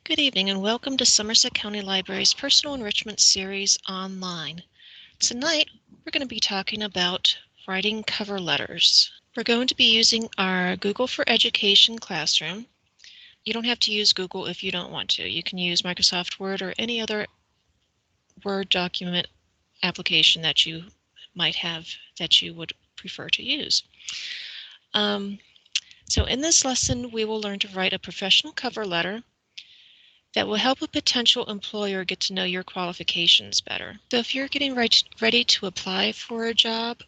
Good evening and welcome to Somerset County Library's Personal Enrichment Series online. Tonight, we're going to be talking about writing cover letters. We're going to be using our Google for Education classroom. You don't have to use Google if you don't want to. You can use Microsoft Word or any other Word document application that you might have that you would prefer to use. So in this lesson, we will learn to write a professional cover letter that will help a potential employer get to know your qualifications better. So if you're getting ready to apply for a job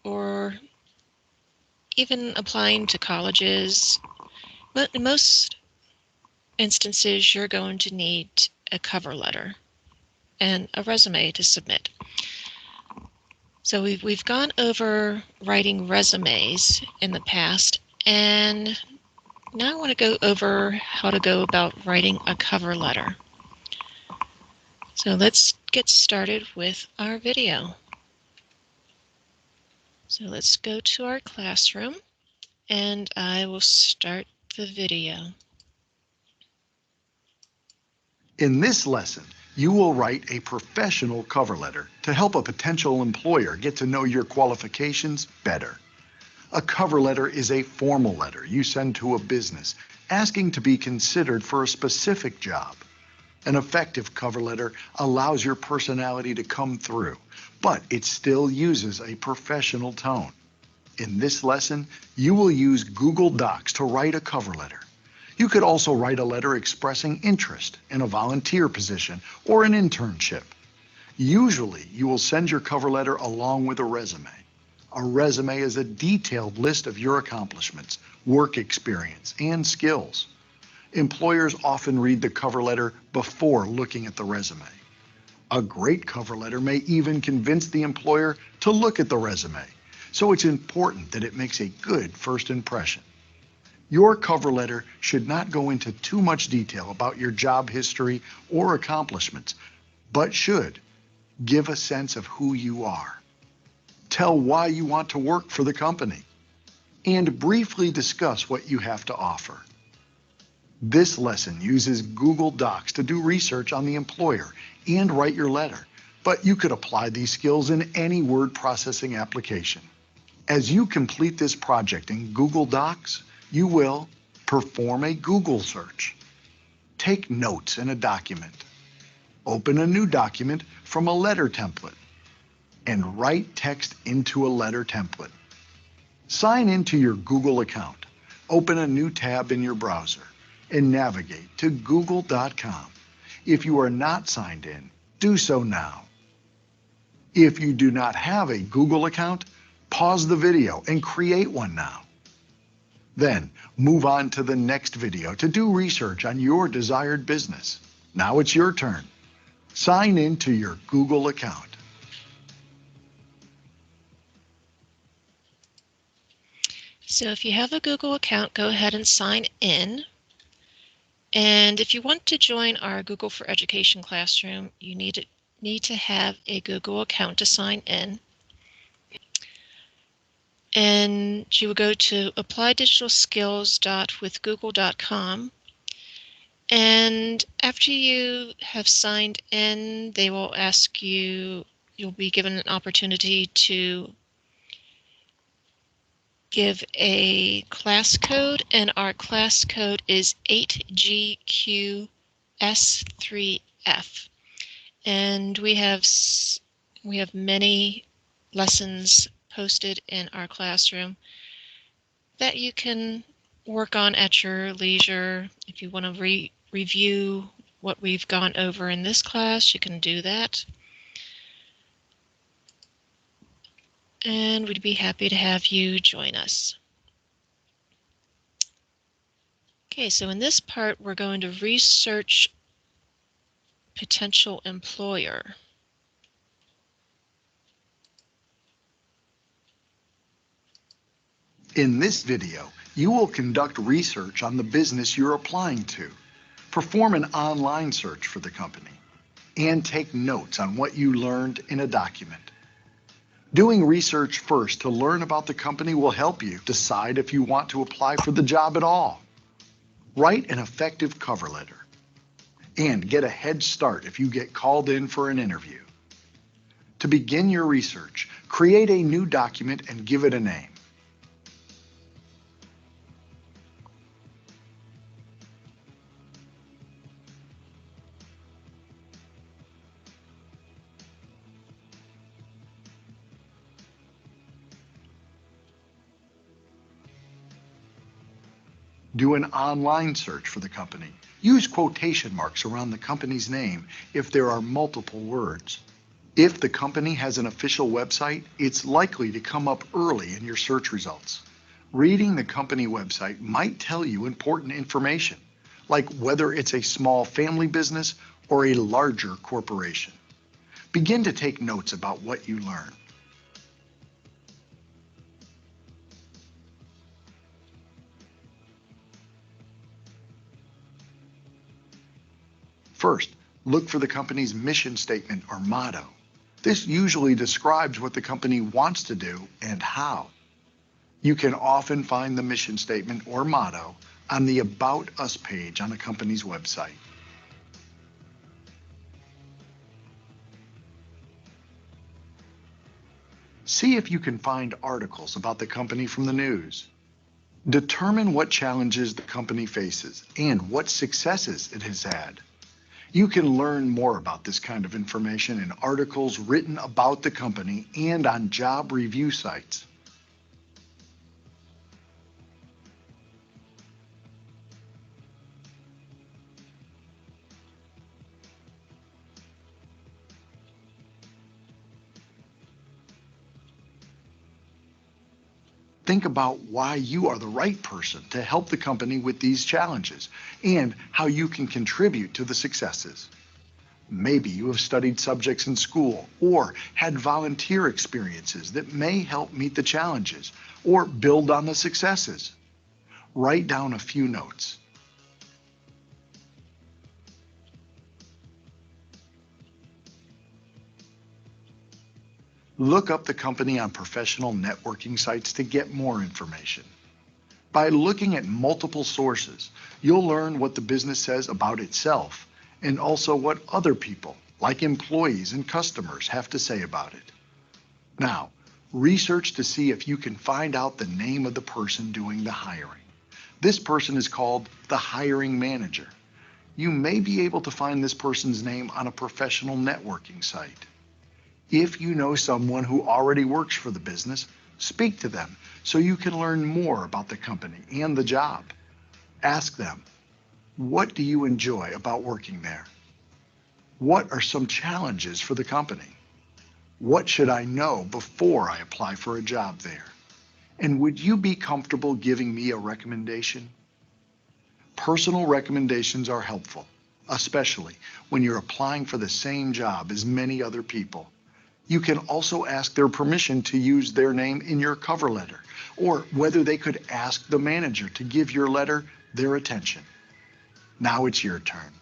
or even applying to colleges, but in most instances you're going to need a cover letter and a resume to submit. So we've gone over writing resumes in the past, and now I want to go over how to go about writing a cover letter. So let's get started with our video. So let's go to our classroom and I will start the video. In this lesson, you will write a professional cover letter to help a potential employer get to know your qualifications better. A cover letter is a formal letter you send to a business asking to be considered for a specific job. An effective cover letter allows your personality to come through, but it still uses a professional tone. In this lesson, you will use Google Docs to write a cover letter. You could also write a letter expressing interest in a volunteer position or an internship. Usually, you will send your cover letter along with a resume. A resume is a detailed list of your accomplishments, work experience, and skills. Employers often read the cover letter before looking at the resume. A great cover letter may even convince the employer to look at the resume, so it's important that it makes a good first impression. Your cover letter should not go into too much detail about your job history or accomplishments, but should give a sense of who you are. Tell why you want to work for the company, and briefly discuss what you have to offer. This lesson uses Google Docs to do research on the employer and write your letter, but you could apply these skills in any word processing application. As you complete this project in Google Docs, you will perform a Google search, take notes in a document, open a new document from a letter template, and write text into a letter template. Sign into your Google account, open a new tab in your browser, and navigate to google.com. If you are not signed in, do so now. If you do not have a Google account, pause the video and create one now. Then move on to the next video to do research on your desired business. Now it's your turn. Sign in to your Google account. So if you have a Google account, go ahead and sign in. And if you want to join our Google for Education classroom, you need to have a Google account to sign in. And you will go to applydigitalskills.withgoogle.com. And after you have signed in, they will ask you, you'll be given an opportunity to give a class code, and our class code is 8GQS3F. And we have many lessons posted in our classroom that you can work on at your leisure. If you want to review what we've gone over in this class, you can do that. And we'd be happy to have you join us. Okay, so in this part, we're going to research potential employer. In this video, you will conduct research on the business you're applying to, perform an online search for the company, and take notes on what you learned in a document. Doing research first to learn about the company will help you decide if you want to apply for the job at all. Write an effective cover letter. and get a head start if you get called in for an interview. To begin your research, create a new document and give it a name. Do an online search for the company. Use quotation marks around the company's name if there are multiple words. If the company has an official website, it's likely to come up early in your search results. Reading the company website might tell you important information, like whether it's a small family business or a larger corporation. Begin to take notes about what you learn. First, look for the company's mission statement or motto. This usually describes what the company wants to do and how. You can often find the mission statement or motto on the About Us page on a company's website. See if you can find articles about the company from the news. Determine what challenges the company faces and what successes it has had. You can learn more about this kind of information in articles written about the company and on job review sites. Think about why you are the right person to help the company with these challenges and how you can contribute to the successes. Maybe you have studied subjects in school or had volunteer experiences that may help meet the challenges or build on the successes. Write down a few notes. Look up the company on professional networking sites to get more information. By looking at multiple sources, you'll learn what the business says about itself and also what other people, like employees and customers, have to say about it. Now, research to see if you can find out the name of the person doing the hiring. This person is called the hiring manager. You may be able to find this person's name on a professional networking site. If you know someone who already works for the business, speak to them so you can learn more about the company and the job. Ask them, what do you enjoy about working there? What are some challenges for the company? What should I know before I apply for a job there? And would you be comfortable giving me a recommendation? Personal recommendations are helpful, especially when you're applying for the same job as many other people. You can also ask their permission to use their name in your cover letter, or whether they could ask the manager to give your letter their attention. Now it's your turn.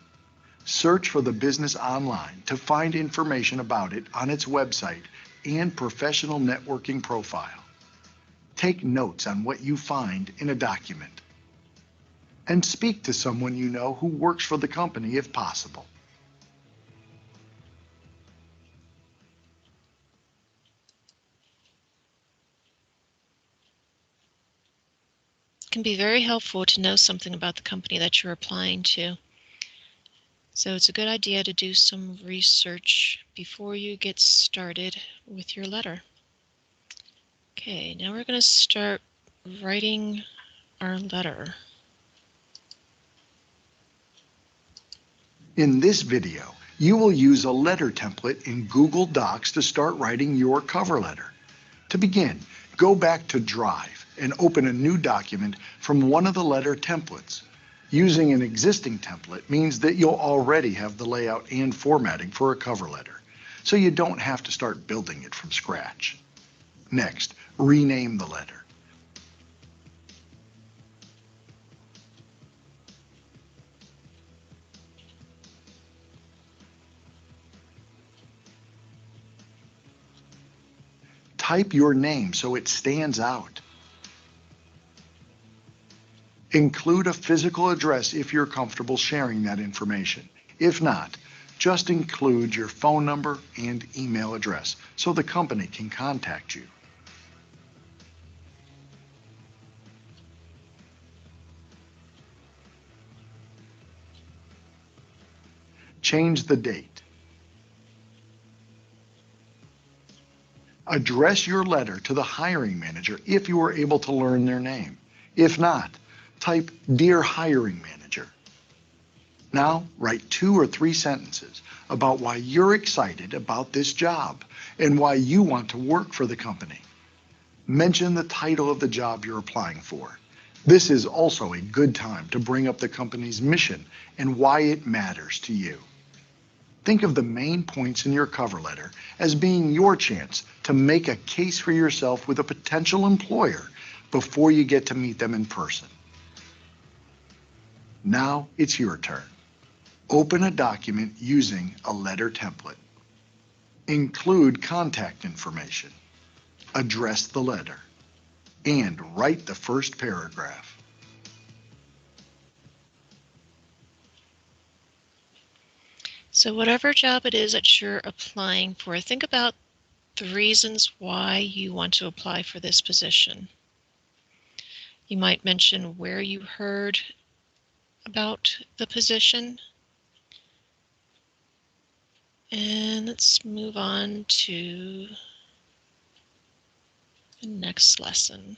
Search for the business online to find information about it on its website and professional networking profile. Take notes on what you find in a document. And speak to someone you know who works for the company if possible. It can be very helpful to know something about the company that you're applying to. So it's a good idea to do some research before you get started with your letter. Okay, now we're going to start writing our letter. In this video, you will use a letter template in Google Docs to start writing your cover letter. To begin, go back to Drive and open a new document from one of the letter templates. Using an existing template means that you'll already have the layout and formatting for a cover letter, so you don't have to start building it from scratch. Next, rename the letter. Type your name so it stands out. Include a physical address if you're comfortable sharing that information. If not, just include your phone number and email address so the company can contact you. Change the date. Address your letter to the hiring manager if you are able to learn their name. If not, type Dear Hiring Manager. Now, write 2 or 3 sentences about why you're excited about this job and why you want to work for the company. Mention the title of the job you're applying for. This is also a good time to bring up the company's mission and why it matters to you. Think of the main points in your cover letter as being your chance to make a case for yourself with a potential employer before you get to meet them in person. Now it's your turn. Open a document using a letter template. Include contact information. Address the letter. And write the first paragraph. So whatever job it is that you're applying for, think about the reasons why you want to apply for this position. You might mention where you heard about the position. And let's move on to the next lesson.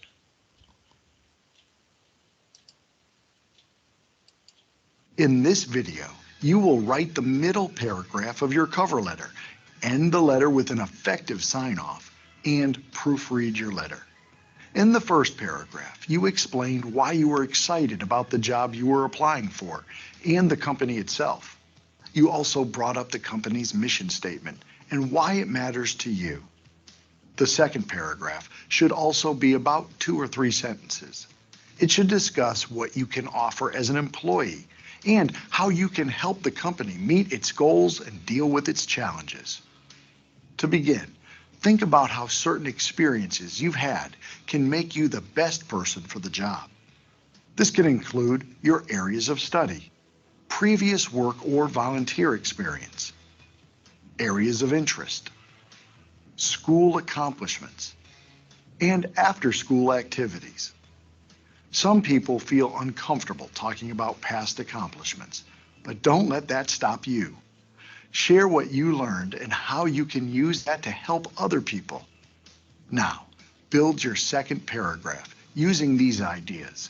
In this video, you will write the middle paragraph of your cover letter, end the letter with an effective sign-off, and proofread your letter. In the first paragraph, you explained why you were excited about the job you were applying for and the company itself. You also brought up the company's mission statement and why it matters to you. The second paragraph should also be about 2 or 3 sentences. It should discuss what you can offer as an employee and how you can help the company meet its goals and deal with its challenges. To begin, think about how certain experiences you've had can make you the best person for the job. This can include your areas of study, previous work or volunteer experience, areas of interest, school accomplishments, and after-school activities. Some people feel uncomfortable talking about past accomplishments, but don't let that stop you. Share what you learned and how you can use that to help other people. Now, build your second paragraph using these ideas.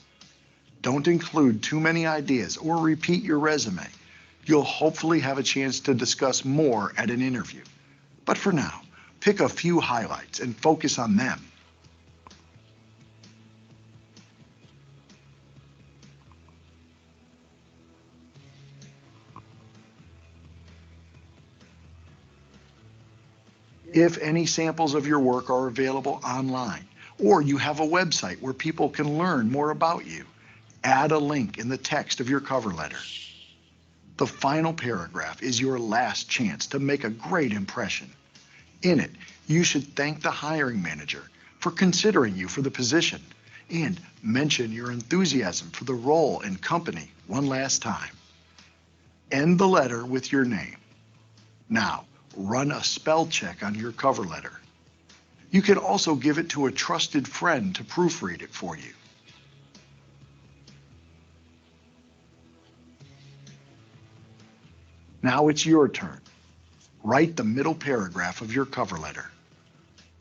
Don't include too many ideas or repeat your resume. You'll hopefully have a chance to discuss more at an interview. But for now, pick a few highlights and focus on them. If any samples of your work are available online, or you have a website where people can learn more about you, add a link in the text of your cover letter. The final paragraph is your last chance to make a great impression. In it, you should thank the hiring manager for considering you for the position and mention your enthusiasm for the role and company one last time. End the letter with your name. Now, run a spell check on your cover letter. You can also give it to a trusted friend to proofread it for you. Now it's your turn. Write the middle paragraph of your cover letter.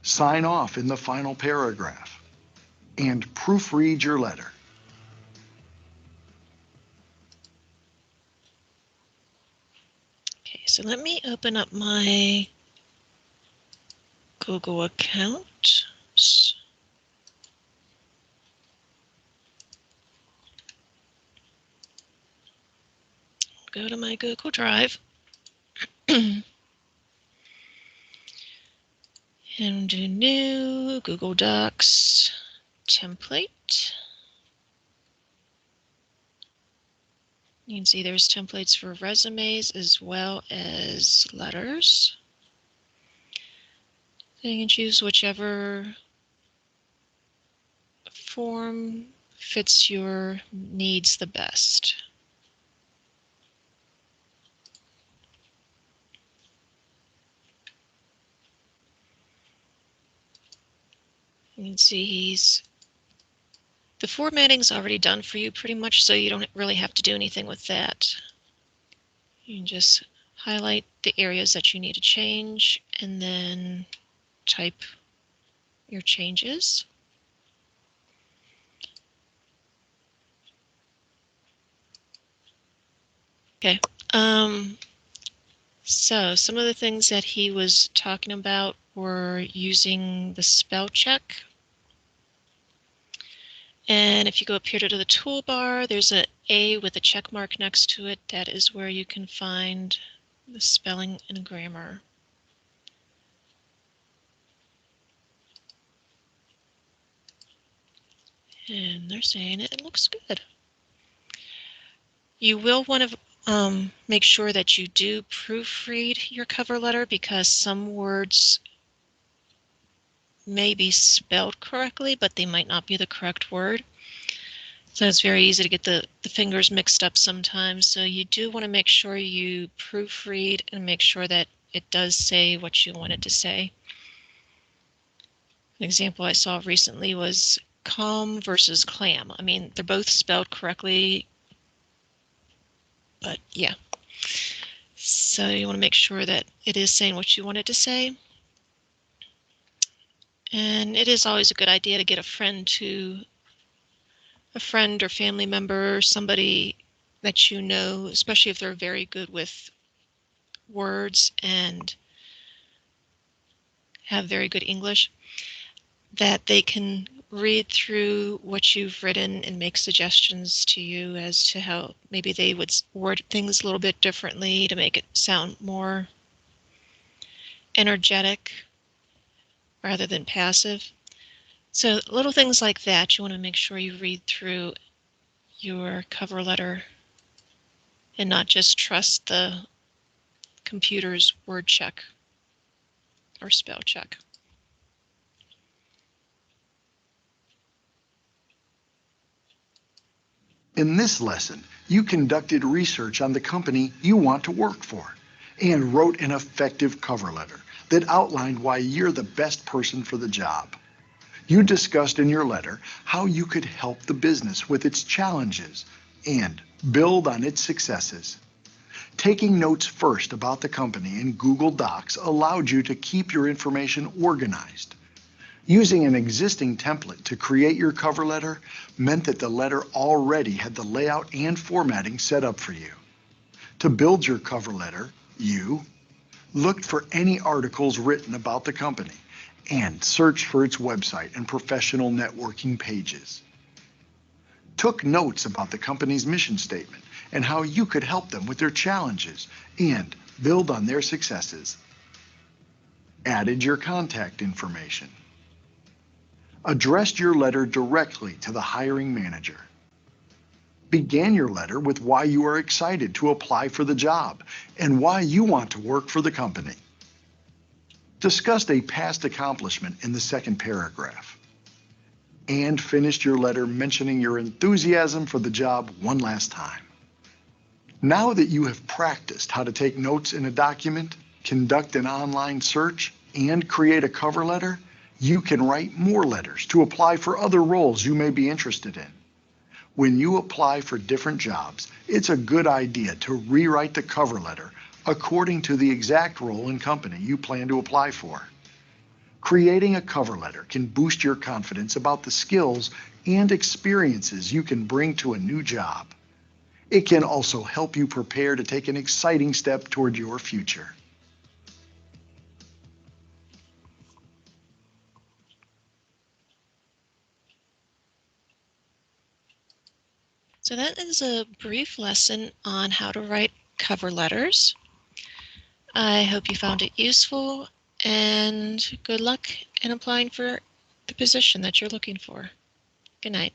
Sign off in the final paragraph. And proofread your letter. Okay, so let me open up my Google account. Oops. Go to my Google Drive and do new Google Docs template. You can see there's templates for resumes as well as letters. So you can choose whichever form fits your needs the best. You can see the formatting's already done for you pretty much, so you don't really have to do anything with that. You can just highlight the areas that you need to change and then type your changes. Okay. So some of the things that he was talking about were using the spell check. And if you go up here to the toolbar, there's an A with a check mark next to it. That is where you can find the spelling and grammar. And they're saying it looks good. You will want to make sure that you do proofread your cover letter, because some words may be spelled correctly, but they might not be the correct word. So it's very easy to get the fingers mixed up sometimes. So you do want to make sure you proofread and make sure that it does say what you want it to say. An example I saw recently was calm versus clam. I mean, they're both spelled correctly, but yeah. So you want to make sure that it is saying what you want it to say. And it is always a good idea to get a friend or family member, somebody that you know, especially if they're very good with words and have very good English, that they can read through what you've written and make suggestions to you as to how maybe they would word things a little bit differently to make it sound more energetic rather than passive. So little things like that, you want to make sure you read through your cover letter and not just trust the computer's word check or spell check. In this lesson, you conducted research on the company you want to work for and wrote an effective cover letter that outlined why you're the best person for the job. You discussed in your letter how you could help the business with its challenges and build on its successes. Taking notes first about the company in Google Docs allowed you to keep your information organized. Using an existing template to create your cover letter meant that the letter already had the layout and formatting set up for you. To build your cover letter, you looked for any articles written about the company and searched for its website and professional networking pages. Took notes about the company's mission statement and how you could help them with their challenges and build on their successes. Added your contact information. Addressed your letter directly to the hiring manager. Began your letter with why you are excited to apply for the job and why you want to work for the company. Discussed a past accomplishment in the second paragraph. And finished your letter mentioning your enthusiasm for the job one last time. Now that you have practiced how to take notes in a document, conduct an online search, and create a cover letter, you can write more letters to apply for other roles you may be interested in. When you apply for different jobs, it's a good idea to rewrite the cover letter according to the exact role and company you plan to apply for. Creating a cover letter can boost your confidence about the skills and experiences you can bring to a new job. It can also help you prepare to take an exciting step toward your future. So that is a brief lesson on how to write cover letters. I hope you found it useful, and good luck in applying for the position that you're looking for. Good night.